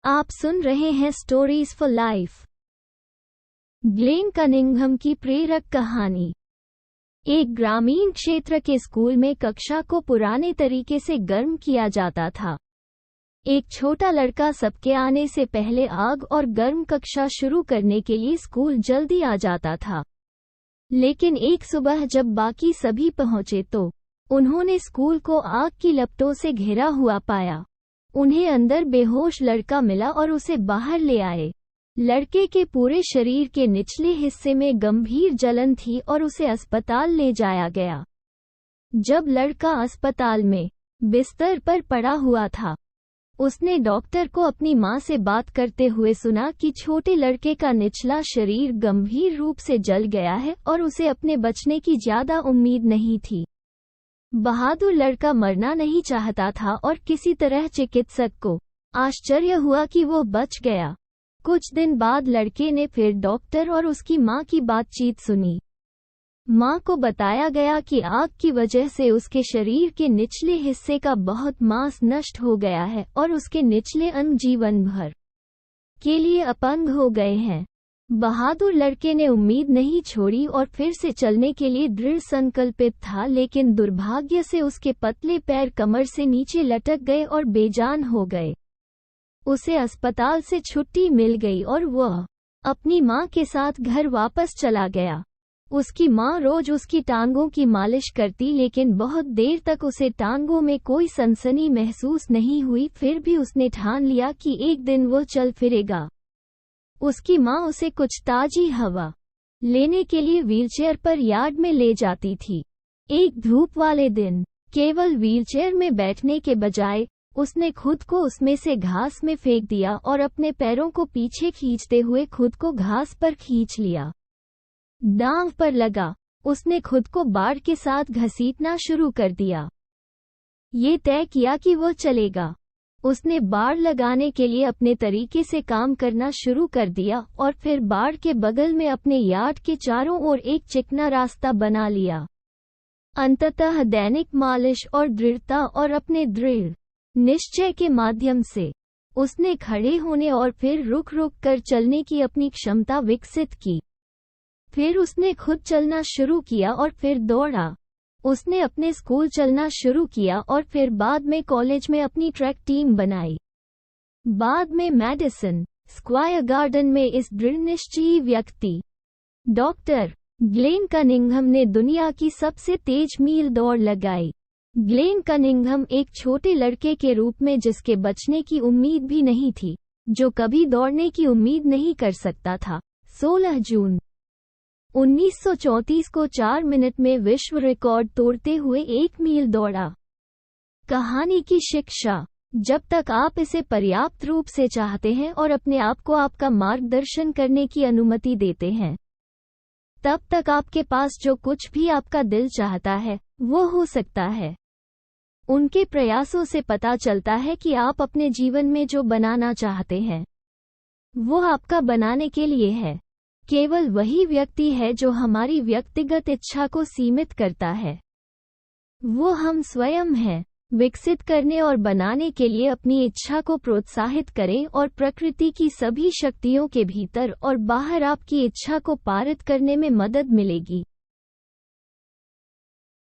आप सुन रहे हैं stories for life. Glenn Cunningham की प्रेरक कहानी। एक ग्रामीण क्षेत्र के स्कूल में कक्षा को पुराने तरीके से गर्म किया जाता था। एक छोटा लड़का सबके आने से पहले आग और गर्म कक्षा शुरू करने के लिए स्कूल जल्दी आ जाता था। लेकिन एक सुबह जब बाकी सभी पहुंचे तो उन्होंने स्कूल को आग की लपटों से घिरा हुआ पाया। उन्हें अंदर बेहोश लड़का मिला और उसे बाहर ले आए। लड़के के पूरे शरीर के निचले हिस्से में गंभीर जलन थी और उसे अस्पताल ले जाया गया। जब लड़का अस्पताल में बिस्तर पर पड़ा हुआ था, उसने डॉक्टर को अपनी मां से बात करते हुए सुना कि छोटे लड़के का निचला शरीर गंभीर रूप से जल गया है और उसे अपने बचने की ज्यादा उम्मीद नहीं थी। बहादुर लड़का मरना नहीं चाहता था और किसी तरह चिकित्सक को आश्चर्य हुआ कि वो बच गया। कुछ दिन बाद लड़के ने फिर डॉक्टर और उसकी मां की बातचीत सुनी। मां को बताया गया कि आग की वजह से उसके शरीर के निचले हिस्से का बहुत मांस नष्ट हो गया है और उसके निचले अंग जीवन भर के लिए अपंग हो गए हैं। बहादुर लड़के ने उम्मीद नहीं छोड़ी और फिर से चलने के लिए दृढ़ संकल्पित था, लेकिन दुर्भाग्य से उसके पतले पैर कमर से नीचे लटक गए और बेजान हो गए। उसे अस्पताल से छुट्टी मिल गई और वह अपनी मां के साथ घर वापस चला गया। उसकी मां रोज उसकी टांगों की मालिश करती, लेकिन बहुत देर तक उसे टांगों में कोई सनसनी महसूस नहीं हुई। फिर भी उसने ठान लिया कि एक दिन वो चल फिरेगा। उसकी मां उसे कुछ ताजी हवा लेने के लिए व्हीलचेयर पर यार्ड में ले जाती थी। एक धूप वाले दिन केवल व्हीलचेयर में बैठने के बजाय उसने खुद को उसमें से घास में फेंक दिया और अपने पैरों को पीछे खींचते हुए खुद को घास पर खींच लिया। दांव पर लगा, उसने खुद को बाड़ के साथ घसीटना शुरू कर दिया। ये तय किया कि वो चलेगा। उसने बाड़ लगाने के लिए अपने तरीके से काम करना शुरू कर दिया और फिर बाड़ के बगल में अपने यार्ड के चारों ओर एक चिकना रास्ता बना लिया। अंततः दैनिक मालिश और दृढ़ता और अपने दृढ़ निश्चय के माध्यम से उसने खड़े होने और फिर रुक रुक कर चलने की अपनी क्षमता विकसित की। फिर उसने खुद चलना शुरू किया और फिर दौड़ा। उसने अपने स्कूल चलना शुरू किया और फिर बाद में कॉलेज में अपनी ट्रैक टीम बनाई। बाद में मैडिसन स्क्वायर गार्डन में इस दृढ़ निश्चयी व्यक्ति डॉक्टर ग्लेन कनिंघम ने दुनिया की सबसे तेज मील दौड़ लगाई। ग्लेन कनिंघम एक छोटे लड़के के रूप में जिसके बचने की उम्मीद भी नहीं थी, जो कभी दौड़ने की उम्मीद नहीं कर सकता था, 16 जून 1934 को 4 मिनट में विश्व रिकॉर्ड तोड़ते हुए 1 मील दौड़ा। कहानी की शिक्षा: जब तक आप इसे पर्याप्त रूप से चाहते हैं और अपने आप को आपका मार्गदर्शन करने की अनुमति देते हैं, तब तक आपके पास जो कुछ भी आपका दिल चाहता है वो हो सकता है। उनके प्रयासों से पता चलता है कि आप अपने जीवन में जो बनाना चाहते हैं वो आपका बनाने के लिए है। केवल वही व्यक्ति है जो हमारी व्यक्तिगत इच्छा को सीमित करता है। वो हम स्वयं हैं। विकसित करने और बनाने के लिए अपनी इच्छा को प्रोत्साहित करें और प्रकृति की सभी शक्तियों के भीतर और बाहर आपकी इच्छा को पारित करने में मदद मिलेगी।